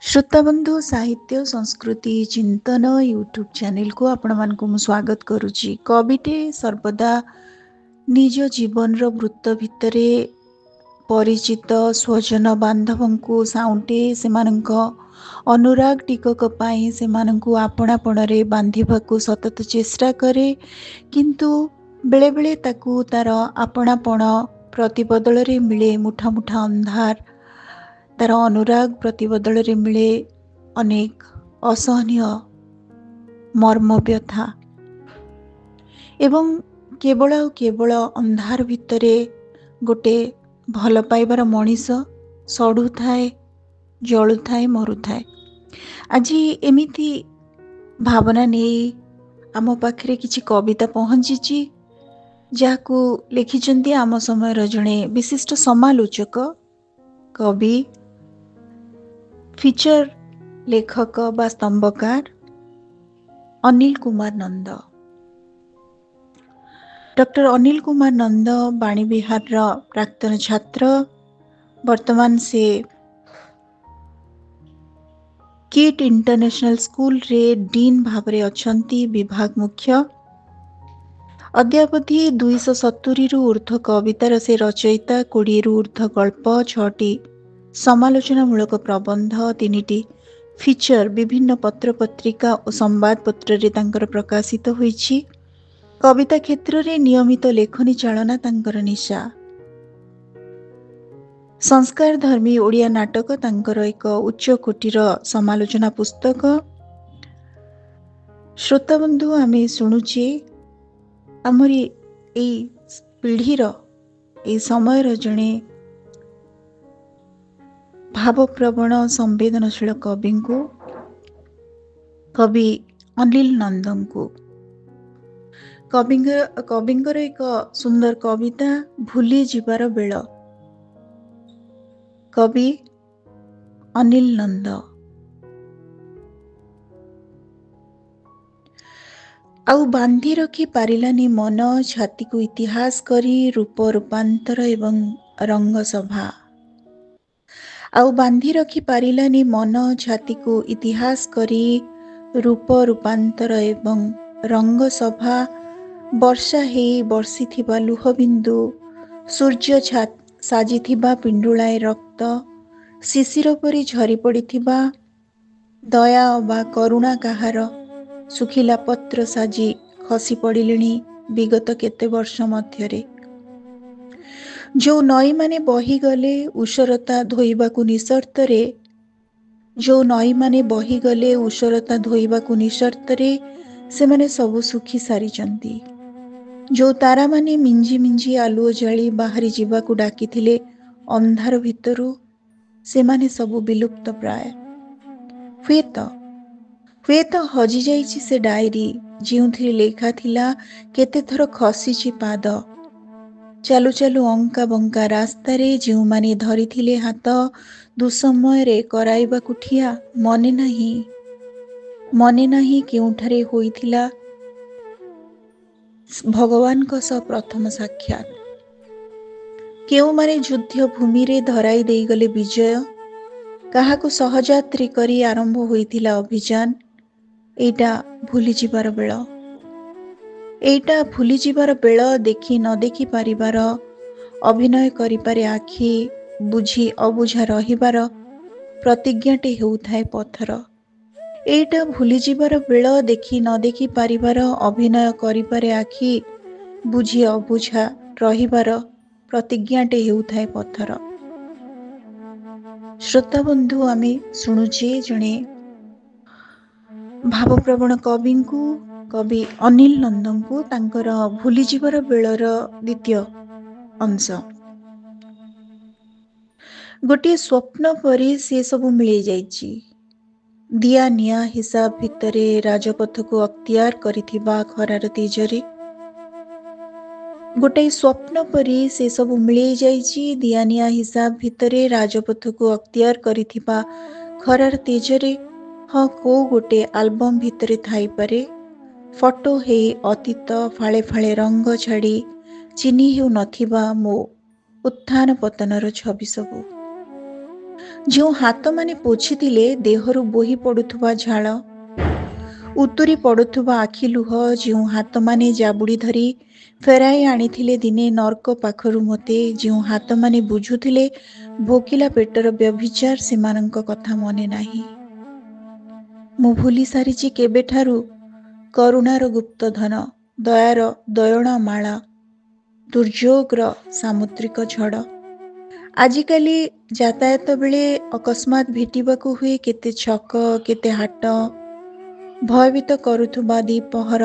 श्रोताबंधु साहित्य संस्कृति चिंतन यूट्यूब चैनल को आपण मानक स्वागत करुच्ची। कविटे सर्वदा निज जीवन वृत्त भितरे परिचित स्वजन बांधवों को साउंटे सेमानंक अनुराग टिकक पाई सेमानंकु आपणापणरे बांधिबाकु सतत चेष्टा करे, किंतु बेले बेले ताकू तार आपणापण प्रतिबदल मिले मुठा मुठा अंधार, तार अनुराग प्रतिबदल मिले अनेक असहनीय मर्म व्यथा एवं केवल केवल अंधार भितरे गोटे भल पाइबार मनीष सड़ू थाए, जलू थाए, मरु थाए। आज एमिति भावना नहीं आम पाखरे किछि कविता पहुंची जाकू लिखिचंती आम समय जड़े विशिष्ट समालोचक कवि फीचर लेखक बा स्तंभकार अनिल कुमार नंद। डॉक्टर अनिल कुमार नंद बाणी विहार प्राक्तन छात्र, वर्तमान से किट इंटरनेशनल स्कूल रे डीन भावरे अछंती, विभाग मुख्य। अद्यावधि 270 रु ऊर्ध्व कवितार से रचयिता, 20 रु ऊर्ध्व गल्प, 6टी समालोचनामूलक प्रबंध, 3टी फीचर विभिन्न पत्र पत्रिका और संवाद पत्र रे तांकर प्रकाशित होईछि। कविता क्षेत्र रे नियमित लेखनी चालना तांकर निशा। संस्कार धर्मी ओडिया नाटक तांकर एक उच्च कोटीर समालोचना पुस्तक। श्रोताबंधु आमे शुणुचे आमरी ए पीढ़ीर ए समयर जणे भावप्रवण संवेदनशील कवि को, कवि अनिल नंदन को। कविंगर एक सुंदर कविता भूली जीवार बेल, कवि अनिल नंद। आउ बांधी रखी पारिलानी मन, छाती को इतिहास करी रूप रूपांतर एवं रंग सभा। आउ बांधी रखी पारिलानी मन, छाती को इतिहास करी रूप रूपांतर एवं रंग सभा। वर्षा हेई बर्षिथिबा लुहबिंदु, सूर्य साजिथिबा पिंडुलाए रक्त, शिशिर परी झरी पड़िथिबा दया अबा करुणा काहार, सुखिला पत्र साजी खसी पड़िलेणी विगत केते वर्ष मध्यरे। जो नई माने बही गले उषरता धोइबाकु निसर्तरे, जो नई माने बही गले उषरता धोइबाकु निसर्तरे, से माने सबु सुखी सारिचंती। जो तारा माने मिंजी मिंजी आलुओ जाली बाहरी जीवाकु डाकिथिले अंधार भितरु, से माने सबु विलुप्त प्राय। हुएत हजि जाइछि से डायरी, जिउथिरे लेखा थिला केते थर खसिछि पाद। चालू चालू अंका बंका रास्तारे जो माने धरिथिले हाथ, दुसमय रे कराइबाकु ठिया मने नाही केउठारे होइथिला भगवान का सह प्रथम साक्षात। केउ माने युद्ध भूमि रे धराई देई गले विजय, काहाकु सहयात्री करी आरंभ होइथिला अभियान। एटा भूली जिबार बेल, एटा भूली जिबार बेल। देखी न देखी पारिबार, अभिनय करिपारे आखि, बुझी अबुझा रहिबार प्रतिज्ञाटे हेउथाए पथर। एटा भूली जिबार बेल, देखी न देखी पारिबार, अभिनय करिपारे आखि, बुझी अबुझा रहिबार प्रतिज्ञाटे हेउथाए पथर। श्रोता बंधु आमे शुणुचे जणे भावप्रवण कवि को, कवि अनिल नंदन को तांकर भूली जिबार बेलर द्वितीय अंश। गोटे स्वप्न परी से सब मिली जाइछि। दिया निया हिसाब भितरे राजपथ को अख्तियार करिथिबा खरार तेजरे। गोटे स्वप्न परी से सब मिली जाइछि। दिया निया हिसाब भितरे राजपथ को अख्तियार करिथिबा खरार तेजरे। हाँ, को गोटे आल्बम भितरे थाई पारे, फटो हेई अतीत फाळे फाळे रंग छाड़ी चिन्ही हेउ नथिबा मो उत्थान पतनर छवि सबु। ଯେଉଁ ହାତମାନେ ପୋଛିଥିଲେ ଦେହରୁ ବୋହି ପଡ଼ୁଥିବା ଝାଳ, ଉତୁରି ପଡ଼ୁଥିବା ଆଖି ଲୁହ, ଯେଉଁ ହାତମାନେ ଜାବୁଡ଼ି ଧରି ଫେରାଇ ଆଣିଥିଲେ ଦିନେ ନର୍କ ପାଖରୁ ମୋତେ, ଯେଉଁ ହାତମାନେ ବୁଝୁଥିଲେ ଭୋକିଲା ପେଟର ବ୍ୟଭିଚାର, ସେମାନଙ୍କ କଥା ମନେ ନାହିଁ। ମୁଁ ଭୁଲି ସାରିଛି କେବେଠାରୁ କରୁଣାର ଗୁପ୍ତଧନ, ଦୟାର ଦୟଣାମାଳା, ଦୁର୍ଯୋଗର ସାମୁଦ୍ରିକ ଝଡ଼। ଆଜିକାଲି ଯାତାୟାତ ବେଳେ ଅକସ୍ମାତ୍ ଭେଟିବାକୁ ହୁଏ କେତେ ଛକ, କେତେ ହାଟ, ଭୟଭୀତ କରୁଥିବା ଦ୍ୱିପହର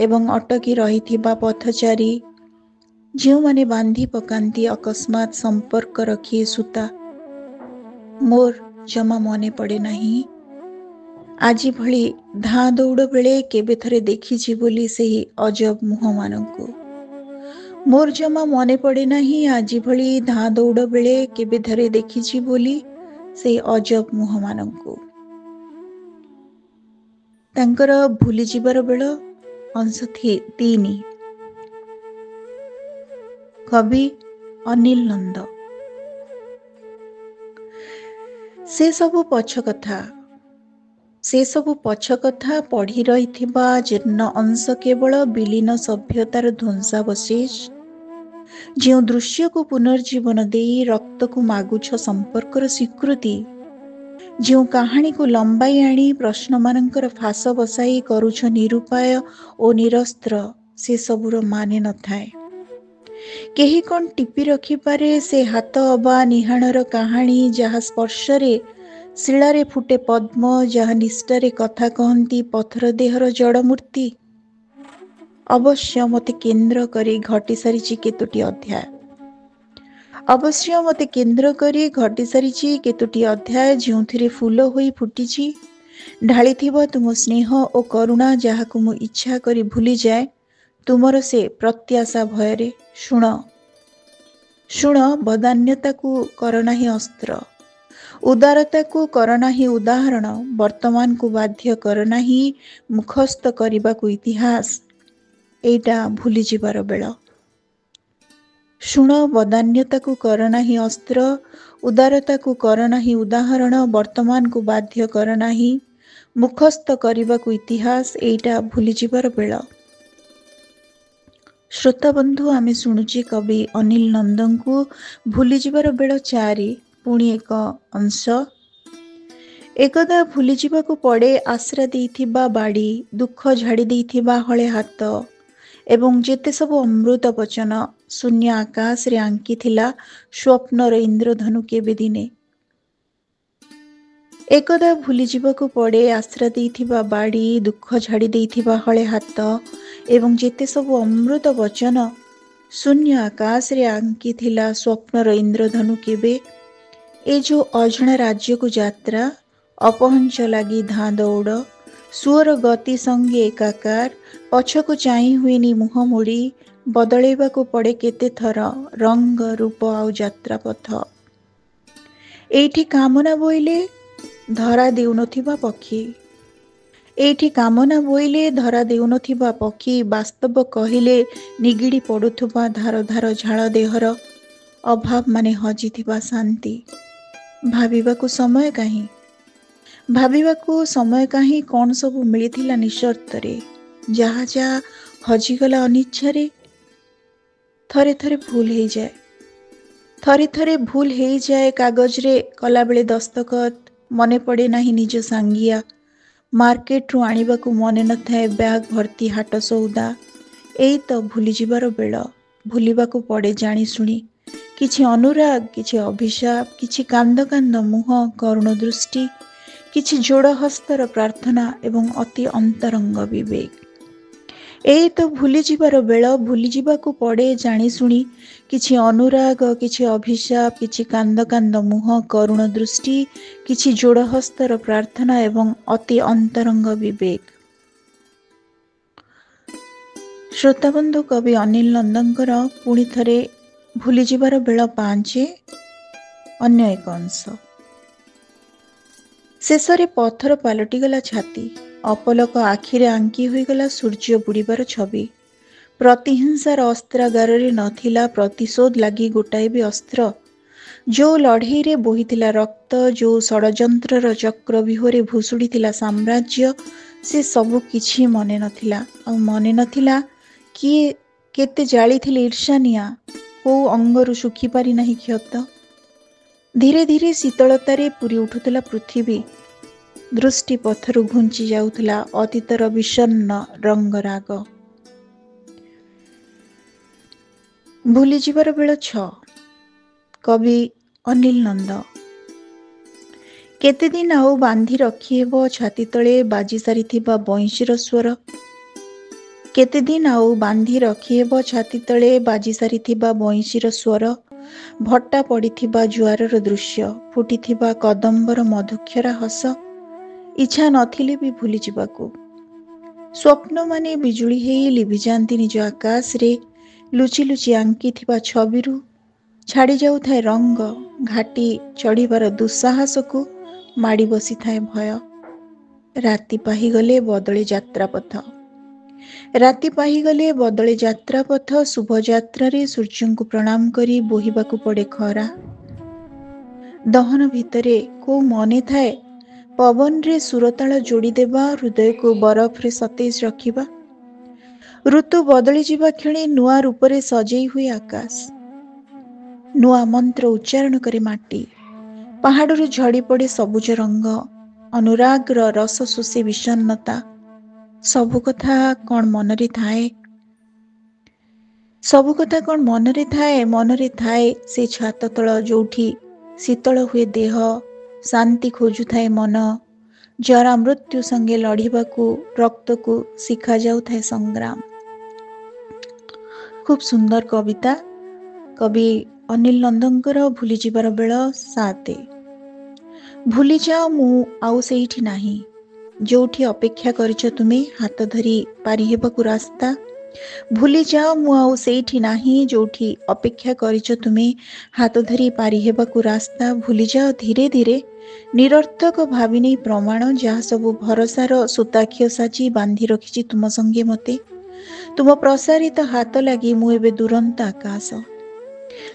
ଏବଂ ଅଟକି ରହିଥିବା ପଥଚାରୀ, ଯେଉଁମାନେ ବାନ୍ଧି ପକାନ୍ତି ଅକସ୍ମାତ୍ ସମ୍ପର୍କ ରଖି ସୂତା। ମୋର ଜମା ମନେ ପଡ଼େ ନାହିଁ ଆଜି ଭଳି ଧାଁ ଦୌଡ଼ ବେଳେ କେବେ ଥରେ ଦେଖିଛି ବୋଲି ସେହି ଅଜବ ମୁହଁମାନଙ୍କୁ। ମୋର ଜମା ମନେ ପଡ଼େ ନାହିଁ ଆଜି ଭଳି ଧାଁ ଦୌଡ଼ ବେଳେ କେବେ ଥରେ ଦେଖିଛି ବୋଲି ସେହି ଅଜବ ମୁହଁମାନଙ୍କୁ। ତାଙ୍କର ଭୁଲିଯିବାର ବେଳ ଅଂଶ 3। କବି ଅନିଲ ନନ୍ଦ। ସେ ସବୁ ପଛ କଥା ପଢ଼ି ରହିଥିବା ଜୀର୍ଣ୍ଣ ଅଂଶ କେବଳ ବିଲୀନ ସଭ୍ୟତାର ଧ୍ୱଂସାବଶେଷ। ଯେଉଁ ଦୃଶ୍ୟକୁ ପୁନର୍ଜୀବନ ଦେଇ ରକ୍ତକୁ ମାଗୁଛ ସମ୍ପର୍କର ସ୍ୱୀକୃତି, ଯେଉଁ କାହାଣୀକୁ ଲମ୍ବାଇ ଆଣି ପ୍ରଶ୍ନମାନଙ୍କର ଫାଶ ବସାଇ କରୁଛ ନିରୁପାୟ ଓ ନିରସ୍ତ୍ର, ସେସବୁର ମାନେ ନଥାଏ। କେହି କ'ଣ ଟିପି ରଖିପାରେ ସେ ହାତ ଅବା ନିହାଣର କାହାଣୀ, ଯାହା ସ୍ପର୍ଶରେ ଶିଳାରେ ଫୁଟେ ପଦ୍ମ, ଯାହା ନିଷ୍ଠାରେ କଥା କହନ୍ତି ପଥର ଦେହର ଜଡ଼ମୂର୍ତ୍ତି? ଅବଶ୍ୟ ମୋତେ କେନ୍ଦ୍ର କରି ଘଟି ସାରିଛି କେତୋଟି ଅଧ୍ୟାୟ ଯେଉଁଥିରେ ଫୁଲ ହୋଇ ଫୁଟିଛି, ଢାଳିଥିବ ତୁମ ସ୍ନେହ ଓ କରୁଣା, ଯାହାକୁ ମୁଁ ଇଚ୍ଛା କରି ଭୁଲିଯାଏ ତୁମର ସେ ପ୍ରତ୍ୟାଶା ଭୟରେ। ଶୁଣ, ବଦାନ୍ୟତାକୁ କରନାହିଁ ଅସ୍ତ୍ର, ଉଦାରତାକୁ କରନାହିଁ ଉଦାହରଣ, ବର୍ତ୍ତମାନକୁ ବାଧ୍ୟ କରନାହିଁ ମୁଖସ୍ଥ କରିବାକୁ ଇତିହାସ। ଏଇଟା ଭୁଲିଯିବାର ବେଳ। ଶୁଣ, ବଦାନ୍ୟତାକୁ କରନାହିଁ ଅସ୍ତ୍ର, ଉଦାରତାକୁ କରନାହିଁ ଉଦାହରଣ, ବର୍ତ୍ତମାନକୁ ବାଧ୍ୟ କରନାହିଁ ମୁଖସ୍ଥ କରିବାକୁ ଇତିହାସ। ଏଇଟା ଭୁଲିଯିବାର ବେଳ। ଶ୍ରୋତାବନ୍ଧୁ, ଆମେ ଶୁଣୁଛେ କବି ଅନିଲ ନନ୍ଦଙ୍କୁ ଭୁଲିଯିବାର ବେଳ 4, ପୁଣି ଏକ ଅଂଶ। ଏକଦା ଭୁଲିଯିବାକୁ ପଡ଼େ ଆଶ୍ରା ଦେଇଥିବା ବାଡ଼ି, ଦୁଃଖ ଝାଡ଼ି ଦେଇଥିବା ହଳେ ହାତ ଏବଂ ଯେତେ ସବୁ ଅମୃତ ବଚନ ଶୂନ୍ୟ ଆକାଶରେ ଆଙ୍କିଥିଲା ସ୍ୱପ୍ନର ଇନ୍ଦ୍ରଧନୁ କେବେ ଦିନେ। ଏକଦା ଭୁଲିଯିବାକୁ ପଡ଼େ ଆଶ୍ରା ଦେଇଥିବା ବାଡ଼ି, ଦୁଃଖ ଝାଡ଼ି ଦେଇଥିବା ହଳେ ହାତ ଏବଂ ଯେତେ ସବୁ ଅମୃତ ବଚନ ଶୂନ୍ୟ ଆକାଶରେ ଆଙ୍କିଥିଲା ସ୍ୱପ୍ନର ଇନ୍ଦ୍ରଧନୁ କେବେ। ଏ ଯେଉଁ ଅଜଣା ରାଜ୍ୟକୁ ଯାତ୍ରା, ଅପହଞ୍ଚ ଲାଗି ଧାଁ ଦୌଡ଼, ସୁଅର ଗତି ସଙ୍ଗେ ଏକାକାର, ପଛକୁ ଚାହିଁ ହୁଏନି ମୁହଁ ମୋଡ଼ି, ବଦଳେଇବାକୁ ପଡ଼େ କେତେ ଥର ରଙ୍ଗ, ରୂପ ଆଉ ଯାତ୍ରାପଥ। ଏଇଠି କାମନା ବୋଇଲେ ଧରା ଦେଉନଥିବା ପକ୍ଷୀ, ବାସ୍ତବ କହିଲେ ନିଗିଡ଼ି ପଡ଼ୁଥିବା ଧାର ଧାର ଝାଳ ଦେହର ଅଭାବ ମାନେ ହଜିଥିବା ଶାନ୍ତି। ଭାବିବାକୁ ସମୟ କାହିଁ କ'ଣ ସବୁ ମିଳିଥିଲା ନିଃସର୍ତ୍ତରେ, ଯାହା ଯାହା ହଜିଗଲା ଅନିଚ୍ଛାରେ। ଥରେ ଥରେ ଭୁଲ ହେଇଯାଏ କାଗଜରେ କଲାବେଳେ ଦସ୍ତଖତ, ମନେ ପଡ଼େ ନାହିଁ ନିଜ ସାଙ୍ଗିଆ, ମାର୍କେଟରୁ ଆଣିବାକୁ ମନେ ନଥାଏ ବ୍ୟାଗ୍ ଭର୍ତ୍ତି ହାଟ ସଉଦା। ଏଇ ତ ଭୁଲିଯିବାର ବେଳ। ଭୁଲିବାକୁ ପଡ଼େ ଜାଣିଶୁଣି କିଛି ଅନୁରାଗ, କିଛି ଅଭିଶାପ, କିଛି କାନ୍ଦ କାନ୍ଦ ମୁହଁ, କରୁଣ ଦୃଷ୍ଟି, କିଛି ଯୋଡ଼ ହସ୍ତର ପ୍ରାର୍ଥନା ଏବଂ ଅତି ଅନ୍ତରଙ୍ଗ ବିବେକ। ଏଇ ତ ଭୁଲିଯିବାର ବେଳ। ଭୁଲିଯିବାକୁ ପଡ଼େ ଜାଣିଶୁଣି କିଛି ଅନୁରାଗ, କିଛି ଅଭିଶାପ, କିଛି କାନ୍ଦ କାନ୍ଦ ମୁହଁ, କରୁଣ ଦୃଷ୍ଟି, କିଛି ଯୋଡ଼ ହସ୍ତର ପ୍ରାର୍ଥନା ଏବଂ ଅତି ଅନ୍ତରଙ୍ଗ ବିବେକ। ଶ୍ରୋତାବନ୍ଧୁ, କବି ଅନିଲ ନନ୍ଦଙ୍କର ପୁଣି ଥରେ ଭୁଲିଯିବାର ବେଳ 5, ଅନ୍ୟ ଏକ ଅଂଶ। ଶେଷରେ ପଥର ପାଲଟିଗଲା ଛାତି, ଅପଲକ ଆଖିରେ ଆଙ୍କି ହୋଇଗଲା ସୂର୍ଯ୍ୟ ବୁଡ଼ିବାର ଛବି। ପ୍ରତିହିଂସାର ଅସ୍ତ୍ରାଗାରରେ ନଥିଲା ପ୍ରତିଶୋଧ ଲାଗି ଗୋଟାଏ ବି ଅସ୍ତ୍ର। ଯେଉଁ ଲଢ଼େଇରେ ବୋହିଥିଲା ରକ୍ତ, ଯେଉଁ ଷଡ଼ଯନ୍ତ୍ରର ଚକ୍ରବ୍ୟୁହରେ ଭୁଷୁଡ଼ିଥିଲା ସାମ୍ରାଜ୍ୟ, ସେ ସବୁ କିଛି ମନେ ନଥିଲା। ଆଉ ମନେ ନଥିଲା କିଏ କେତେ ଜାଳିଥିଲେ ଈର୍ଷା ନିଆଁ, କୋଉ ଅଙ୍ଗରୁ ଶୁଖିପାରି ନାହିଁ କ୍ଷତ। ଧୀରେ ଧୀରେ ଶୀତଳତାରେ ପୂରି ଉଠୁଥିଲା ପୃଥିବୀ। ଦୃଷ୍ଟି ପଥରୁ ଘୁଞ୍ଚି ଯାଉଥିଲା ଅତୀତର ବିଷଣ୍ଣ ରଙ୍ଗରାଗ। ଭୁଲିଯିବାର ବେଳ 6। କବି ଅନିଲ ନନ୍ଦ। କେତେଦିନ ଆଉ ବାନ୍ଧି ରଖିହେବ ଛାତି ତଳେ ବାଜି ସାରିଥିବା ବଇଁଶୀର ସ୍ୱର? କେତେଦିନ ଆଉ ବାନ୍ଧି ରଖିହେବ ଛାତି ତଳେ ବାଜି ସାରିଥିବା ବଇଁଶୀର ସ୍ୱର? ଭଟ୍ଟା ପଡ଼ିଥିବା ଜୁଆରର ଦୃଶ୍ୟ, ଫୁଟିଥିବା କଦମ୍ବର ମଧୁକ୍ଷରା ହସ। ଇଚ୍ଛା ନଥିଲେ ବି ଭୁଲିଯିବାକୁ। ସ୍ୱପ୍ନମାନେ ବିଜୁଳି ହେଇ ଲିଭିଯାଆନ୍ତି ନିଜ ଆକାଶରେ। ଲୁଚି ଲୁଚି ଆଙ୍କିଥିବା ଛବିରୁ ଛାଡ଼ି ଯାଉଥାଏ ରଙ୍ଗ। ଘାଟି ଚଢ଼ିବାର ଦୁଃସାହସକୁ ମାଡ଼ି ବସିଥାଏ ଭୟ। ରାତି ପାହିଗଲେ ବଦଳେ ଯାତ୍ରାପଥ। ରାତି ପାହିଗଲେ ବଦଳେ ଯାତ୍ରାପଥ। ଶୁଭଯାତ୍ରାରେ ସୂର୍ଯ୍ୟଙ୍କୁ ପ୍ରଣାମ କରି ବୋହିବାକୁ ପଡ଼େ ଖରା। ଦହନ ଭିତରେ କୋଉ ମନେ ଥାଏ ପବନରେ ସୁରତାଳ ଯୋଡ଼ିଦେବା, ହୃଦୟକୁ ବରଫରେ ସତେଜ ରଖିବା। ଋତୁ ବଦଳିଯିବା କ୍ଷଣି ନୂଆ ରୂପରେ ସଜେଇ ହୁଏ ଆକାଶ। ନୂଆ ମନ୍ତ୍ର ଉଚ୍ଚାରଣ କରେ ମାଟି। ପାହାଡ଼ରୁ ଝଡ଼ି ପଡ଼େ ସବୁଜ ରଙ୍ଗ। ଅନୁରାଗର ରସ ଶୋଷେ ବିଷଣ୍ଣତା। ସବୁ କଥା କ'ଣ ମନରେ ଥାଏ? ସବୁ କଥା କ'ଣ ମନରେ ଥାଏ? ମନରେ ଥାଏ ସେ ଛାତ ତଳ ଯୋଉଠି ଶୀତଳ ହୁଏ ଦେହ, ଶାନ୍ତି ଖୋଜୁଥାଏ ମନ। ଜରା ମୃତ୍ୟୁ ସଙ୍ଗେ ଲଢ଼ିବାକୁ ରକ୍ତକୁ ଶିଖାଯାଉଥାଏ ସଂଗ୍ରାମ। ଖୁବ୍ ସୁନ୍ଦର କବିତା। କବି ଅନିଲ ନନ୍ଦଙ୍କର ଭୁଲିଯିବାର ବେଳ 7। ଭୁଲିଯାଅ ମୁଁ ଆଉ ସେଇଠି ନାହିଁ, ଯୋଉଠି ଅପେକ୍ଷା କରିଛ ତୁମେ ହାତ ଧରି ପାରି ହେବାକୁ ରାସ୍ତା। ଭୁଲିଯାଅ ମୁଁ ଆଉ ସେଇଠି ନାହିଁ, ଯୋଉଠି ଅପେକ୍ଷା କରିଛ ତୁମେ ହାତ ଧରି ପାରି ହେବାକୁ ରାସ୍ତା। ଭୁଲିଯାଅ ଧୀରେ ଧୀରେ ନିରର୍ଥକ ଭାବି ନେଇ ପ୍ରମାଣ, ଯାହା ସବୁ ଭରସାର ସୂତାଖିଅ ସାଜି ବାନ୍ଧି ରଖିଛି ତୁମ ସଙ୍ଗେ ମୋତେ। ତୁମ ପ୍ରସାରିତ ହାତ ଲାଗି ମୁଁ ଏବେ ଦୁରନ୍ତ ଆକାଶ।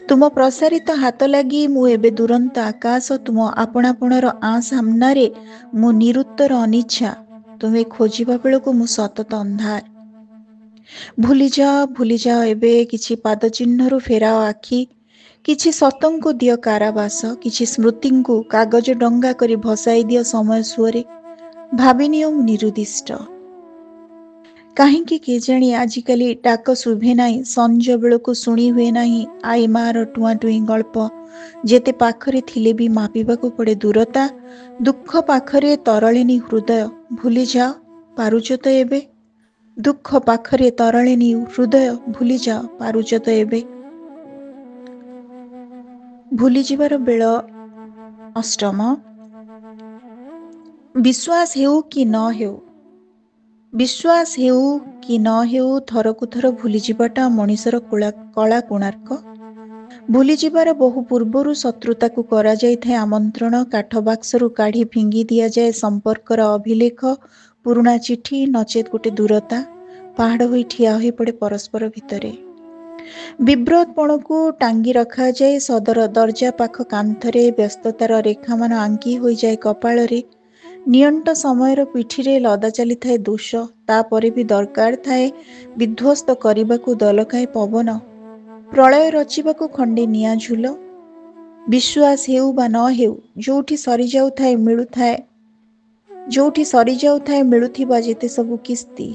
ତୁମ ପ୍ରସାରିତ ହାତ ଲାଗି ମୁଁ ଏବେ ଦୁରନ୍ତ ଆକାଶ। ତୁମ ଆପଣାପଣର ଆଁ ସାମ୍ନାରେ ମୁଁ ନିରୁତ୍ତର ଅନିଚ୍ଛା। ତୁମେ ଖୋଜିବା ବେଳକୁ ମୁଁ ସତତ ଅନ୍ଧାର। ଭୁଲିଯାଅ ଭୁଲିଯାଅ ଏବେ କିଛି ପାଦଚିହ୍ନରୁ ଫେରାଅ ଆଖି। କିଛି ସତଙ୍କୁ ଦିଅ କାରାବାସ। କିଛି ସ୍ମୃତିଙ୍କୁ କାଗଜ ଡଙ୍ଗା କରି ଭସାଇ ଦିଅ ସମୟ ସୁଅରେ। ଭାବିନିଅ ମୁଁ ନିରୁଦ୍ଦିଷ୍ଟ। କାହିଁକି କେଜାଣି ଆଜିକାଲି ଡାକ ଶୁଭେ ନାହିଁ। ସଞ୍ଜ ବେଳକୁ ଶୁଣି ହୁଏ ନାହିଁ ଆଇ ମା'ର ଟୁଆଁ ଟୁଇଁ ଗଳ୍ପ। ଯେତେ ପାଖରେ ଥିଲେ ବି ମାପିବାକୁ ପଡ଼େ ଦୂରତା। ଦୁଃଖ ପାଖରେ ତରଳେନି ହୃଦୟ। ଭୁଲିଯାଅ ପାରୁଛ ତ ଏବେ? ଦୁଃଖ ପାଖରେ ତରଳେନି ହୃଦୟ। ଭୁଲିଯାଅ ପାରୁଛ ତ ଏବେ? ଭୁଲିଯିବାର ବେଳ 8। ବିଶ୍ୱାସ ହେଉ କି ନ ହେଉ, ବିଶ୍ୱାସ ହେଉ କି ନ ହେଉ, ଥରକୁ ଥର ଭୁଲିଯିବାଟା ମଣିଷର କଳା କୋଣାର୍କ। ଭୁଲିଯିବାର ବହୁ ପୂର୍ବରୁ ଶତ୍ରୁତାକୁ କରାଯାଇଥାଏ ଆମନ୍ତ୍ରଣ। କାଠ ବାକ୍ସରୁ କାଢ଼ି ଫିଙ୍ଗି ଦିଆଯାଏ ସମ୍ପର୍କର ଅଭିଲେଖ। ପୁରୁଣା ଚିଠି ନଚେତ୍ ଗୋଟେ ଦୂରତା ପାହାଡ଼ ହୋଇ ଠିଆ ହୋଇ ପଡ଼େ ପରସ୍ପର ଭିତରେ। ବିବ୍ରତପଣକୁ ଟାଙ୍ଗି ରଖାଯାଏ ସଦର ଦରଜା ପାଖ କାନ୍ଥରେ। ବ୍ୟସ୍ତତାର ରେଖାମାନ ଆଙ୍କି ହୋଇଯାଏ କପାଳରେ। ନିଅଣ୍ଟ ସମୟର ପିଠିରେ ଲଦା ଚାଲିଥାଏ ଦୋଷ। ତାପରେ ବି ଦରକାର ଥାଏ ବିଧ୍ୱସ୍ତ କରିବାକୁ ଦଲକାଏ ପବନ, ପ୍ରଳୟ ରଚିବାକୁ ଖଣ୍ଡେ ନିଆଁ ଝୁଲ। ବିଶ୍ୱାସ ହେଉ ବା ନ ହେଉ, ଯୋଉଠି ସରିଯାଉଥାଏ ମିଳୁଥିବା ଯେତେ ସବୁ କିସ୍ତି।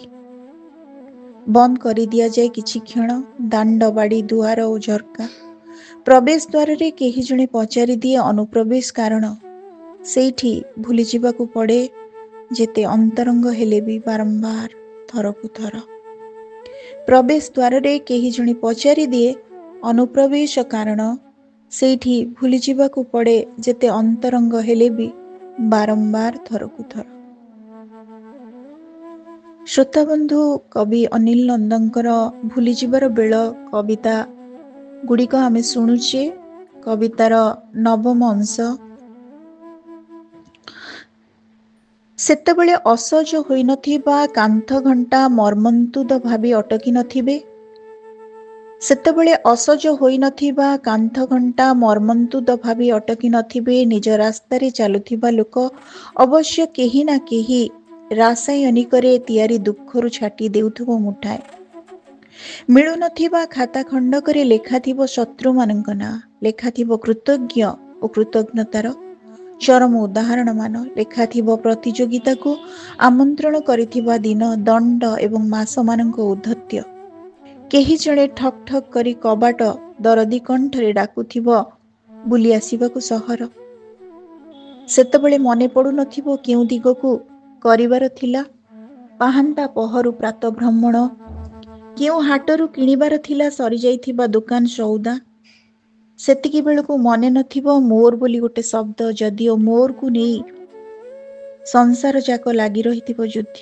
ବନ୍ଦ କରିଦିଆଯାଏ କିଛି କ୍ଷଣ ଦାଣ୍ଡ, ବାଡ଼ି, ଦୁଆର ଓ ଝର୍କା। ପ୍ରବେଶ ଦ୍ୱାରରେ କେହି ଜଣେ ପଚାରି ଦିଏ ଅନୁପ୍ରବେଶ କାରଣ। ସେଇଠି ଭୁଲିଯିବାକୁ ପଡ଼େ ଯେତେ ଅନ୍ତରଙ୍ଗ ହେଲେ ବି ବାରମ୍ବାର ଥରକୁ ଥର। ପ୍ରବେଶ ଦ୍ୱାରରେ କେହି ଜଣେ ପଚାରି ଦିଏ ଅନୁପ୍ରବେଶ କାରଣ। ସେଇଠି ଭୁଲିଯିବାକୁ ପଡ଼େ ଯେତେ ଅନ୍ତରଙ୍ଗ ହେଲେ ବି ବାରମ୍ବାର ଥରକୁ ଥର। ଶ୍ରୋତାବନ୍ଧୁ, କବି ଅନିଲ ନନ୍ଦଙ୍କର ଭୁଲିଯିବାର ବେଳ କବିତା ଗୁଡ଼ିକ ଆମେ ଶୁଣୁଛେ। କବିତାର 9ମ ଅଂଶ। ସେତେବେଳେ ଅସହ୍ୟ ହୋଇନଥିବା କାନ୍ଥ ଘଣ୍ଟା ମର୍ମନ୍ତୁଦ ଭାବି ଅଟକି ନଥିବେ। ସେତେବେଳେ ଅସଜ ହୋଇନଥିବା କାନ୍ଥ ଘଣ୍ଟା ମର୍ମନ୍ତୁଦ ଭାବି ଅଟକି ନଥିବେ। ନିଜ ରାସ୍ତାରେ ଚାଲୁଥିବା ଲୋକ ଅବଶ୍ୟ କେହି ନା କେହି ରାସାୟନିକରେ ତିଆରି ଦୁଃଖରୁ ଛାଟି ଦେଉଥିବ ମୁଠାଏ। ମିଳୁନଥିବା ଖାତା ଖଣ୍ଡକରେ ଲେଖାଥିବ ଶତ୍ରୁମାନଙ୍କ ନାଁ, ଲେଖାଥିବ କୃତଜ୍ଞ ଓ କୃତଜ୍ଞତାର ଚରମ ଉଦାହରଣମାନ, ଲେଖାଥିବ ପ୍ରତିଯୋଗିତାକୁ ଆମନ୍ତ୍ରଣ କରିଥିବା ଦିନ, ଦଣ୍ଡ ଏବଂ ମାସମାନଙ୍କ ଔଦ୍ଧତ୍ୟ। କେହି ଜଣେ ଠକ୍ ଠକ୍ କରି କବାଟ ଦରଦୀ କଣ୍ଠରେ ଡାକୁଥିବ ବୁଲି ଆସିବାକୁ ସହର। ସେତେବେଳେ ମନେ ପଡ଼ୁନଥିବ କେଉଁ ଦିଗକୁ କରିବାର ଥିଲା ପାହାନ୍ତା ପହରୁ ପ୍ରାତଃଭ୍ରମଣ, କେଉଁ ହାଟରୁ କିଣିବାର ଥିଲା ସରିଯାଇଥିବା ଦୋକାନ ସଉଦା। ସେତିକି ବେଳକୁ ମନେ ନଥିବ ମୋର ବୋଲି ଗୋଟେ ଶବ୍ଦ, ଯଦିଓ ମୋରକୁ ନେଇ ସଂସାର ଯାକ ଲାଗି ରହିଥିବ ଯୁଦ୍ଧ।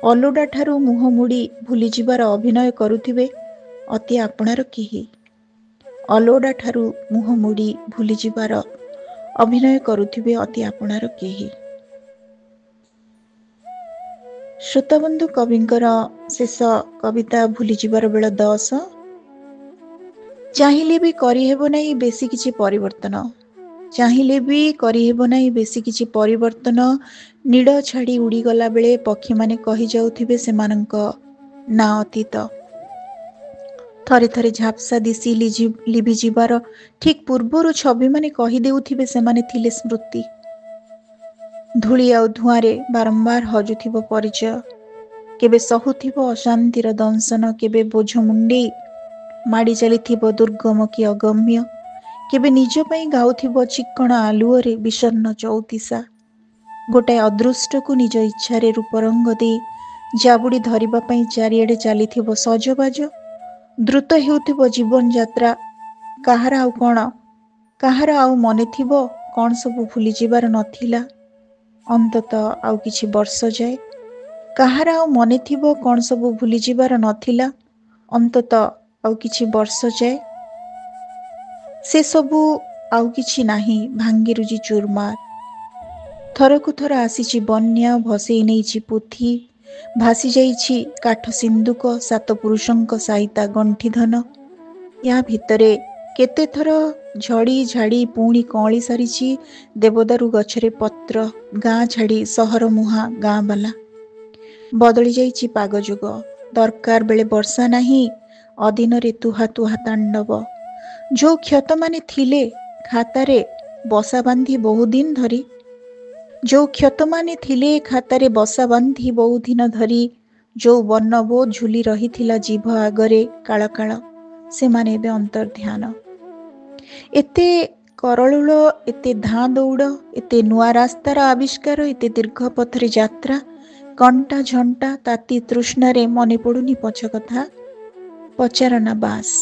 ଅଲୋଡା ଠାରୁ ମୁହଁ ମୋଡ଼ି ଭୁଲିଯିବାର ଅଭିନୟ କରୁଥିବେ ଅତି ଆପଣାର କେହି। ଅଲୋଡା ଠାରୁ ମୁହଁ ମୋଡ଼ି ଭୁଲିଯିବାର ଅଭିନୟ କରୁଥିବେ ଅତି ଆପଣାର କେହି। ଶ୍ରୋତାବନ୍ଧୁ, କବିଙ୍କର ଶେଷ କବିତା ଭୁଲିଯିବାର ବେଳ 10। ଚାହିଁଲେ ବି କରିହେବ ନାହିଁ ବେଶୀ କିଛି ପରିବର୍ତ୍ତନ, ଚାହିଁଲେ ବି କରିହେବ ନାହିଁ ବେଶୀ କିଛି ପରିବର୍ତ୍ତନ। ନୀଡ଼ ଛାଡ଼ି ଉଡ଼ିଗଲା ବେଳେ ପକ୍ଷୀମାନେ କହିଯାଉଥିବେ ସେମାନଙ୍କ ନାଁ ଅତୀତ। ଥରେ ଥରେ ଝାପ୍ସା ଦିଶି ଲିଭିଯିବାର ଠିକ୍ ପୂର୍ବରୁ ଛବିମାନେ କହିଦେଉଥିବେ ସେମାନେ ଥିଲେ ସ୍ମୃତି। ଧୂଳି ଆଉ ଧୂଆଁରେ ବାରମ୍ବାର ହଜୁଥିବ ପରିଚୟ। କେବେ ସହୁଥିବ ଅଶାନ୍ତିର ଦଂଶନ, କେବେ ବୋଝ ମୁଣ୍ଡେଇ ମାଡ଼ି ଚାଲିଥିବ ଦୁର୍ଗମ କି ଅଗମ୍ୟ, କେବେ ନିଜ ପାଇଁ ଗାଉଥିବ ଚିକ୍କଣ ଆଲୁଅରେ ବିଷର୍ଣ୍ଣ ଚଉତିସା। ଗୋଟାଏ ଅଦୃଷ୍ଟକୁ ନିଜ ଇଚ୍ଛାରେ ରୂପରଙ୍ଗ ଦେଇ ଜାବୁଡ଼ି ଧରିବା ପାଇଁ ଚାରିଆଡ଼େ ଚାଲିଥିବ ସଜବାଜ। ଦ୍ରୁତ ହେଉଥିବ ଜୀବନଯାତ୍ରା। କାହାର ଆଉ ମନେ ଥିବ କ'ଣ ସବୁ ଭୁଲିଯିବାର ନଥିଲା ଅନ୍ତତଃ ଆଉ କିଛି ବର୍ଷ ଯାଏ। କାହାର ଆଉ ମନେ ଥିବ କ'ଣ ସବୁ ଭୁଲିଯିବାର ନଥିଲା ଅନ୍ତତଃ ଆଉ କିଛି ବର୍ଷ ଯାଏ। ସେସବୁ ଆଉ କିଛି ନାହିଁ, ଭାଙ୍ଗିରୁଜି ଚୁରମାର। ଥରକୁ ଥର ଆସିଛି ବନ୍ୟା, ଭସେଇ ନେଇଛି ପୋଥି, ଭାସି ଯାଇଛି କାଠ ସିନ୍ଦୁକ, ସାତ ପୁରୁଷଙ୍କ ସାଇତା ଗଣ୍ଠିଧନ। ୟା ଭିତରେ କେତେଥର ଝଡ଼ି ଝାଡ଼ି ପୁଣି କଅଁଳି ସାରିଛି ଦେବଦାରୁ ଗଛରେ ପତ୍ର। ଗାଁ ଛାଡ଼ି ସହର ମୁହାଁ ଗାଁବାଲା। ବଦଳି ଯାଇଛି ପାଗ ଯୋଗ। ଦରକାର ବେଳେ ବର୍ଷା ନାହିଁ, ଅଦିନରେ ତୁହା ତୁହା ତାଣ୍ଡବ। ଯୋଉ କ୍ଷତମାନେ ଥିଲେ ଖାତାରେ ବସା ବାନ୍ଧି ବହୁଦିନ ଧରି, ଯୋଉ କ୍ଷତମାନେ ଥିଲେ ଖାତାରେ ବସା ବାନ୍ଧି ବହୁଦିନ ଧରି, ଯୋଉ ବର୍ଣ୍ଣବୋଧ ଝୁଲି ରହିଥିଲା ଜିଭ ଆଗରେ କାଳ କାଳ, ସେମାନେ ଏବେ ଅନ୍ତର୍ଦ୍ଧାନ। ଏତେ କରଳୁଳ, ଏତେ ଧାଁ ଦୌଡ଼, ଏତେ ନୂଆ ରାସ୍ତାର ଆବିଷ୍କାର, ଏତେ ଦୀର୍ଘ ପଥରେ ଯାତ୍ରା, କଣ୍ଟା ଝଣ୍ଟା ତାତି ତୃଷ୍ଣାରେ ମନେ ପଡ଼ୁନି ପଛ କଥା। ପଚାରନା ବାସ୍।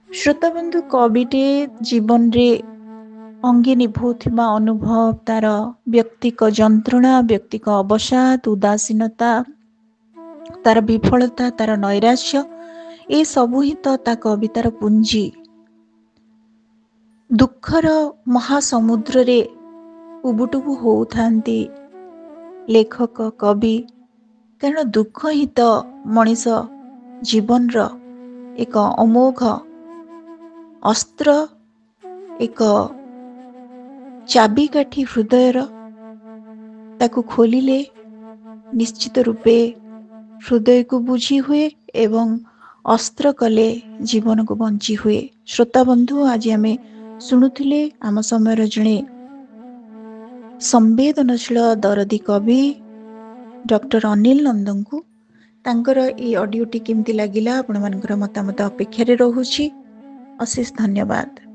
ଶ୍ରୋତାବନ୍ଧୁ, କବିଟେ ଜୀବନରେ ଅଙ୍ଗେ ନିଭଉଥିବା ଅନୁଭବ, ତାର ବ୍ୟକ୍ତିକ ଯନ୍ତ୍ରଣା, ବ୍ୟକ୍ତିକ ଅବସାଦ, ଉଦାସୀନତା, ତାର ବିଫଳତା, ତାର ନୈରାଶ୍ୟ, ଏସବୁ ହିଁ ତ ତା କବିତାର ପୁଞ୍ଜି। ଦୁଃଖର ମହାସମୁଦ୍ରରେ ଉବୁଟୁବୁ ହଉଥାନ୍ତି ଲେଖକ, କବି। କାରଣ ଦୁଃଖ ହିଁ ତ ମଣିଷ ଜୀବନର ଏକ ଅମୋଘ ଅସ୍ତ୍ର, ଏକ ଚାବିକାଠି ହୃଦୟର। ତାକୁ ଖୋଲିଲେ ନିଶ୍ଚିତ ରୂପେ ହୃଦୟକୁ ବୁଝି ହୁଏ ଏବଂ ଅସ୍ତ୍ର କଲେ ଜୀବନକୁ ବଞ୍ଚି ହୁଏ। ଶ୍ରୋତାବନ୍ଧୁ, ଆଜି ଆମେ ଶୁଣୁଥିଲେ ଆମ ସମୟର ଜଣେ ସମ୍ବେଦନଶୀଳ ଦରଦୀ କବି ଡକ୍ଟର ଅନିଲ ନନ୍ଦଙ୍କୁ। ତାଙ୍କର এই ଅଡ଼ିଓଟି କେମିତି ଲାଗିଲା ଆପଣମାନଙ୍କର ମତାମତ ଅପେକ୍ଷାରେ ରହୁଛି। ଅଶେଷ ଧନ୍ୟବାଦ।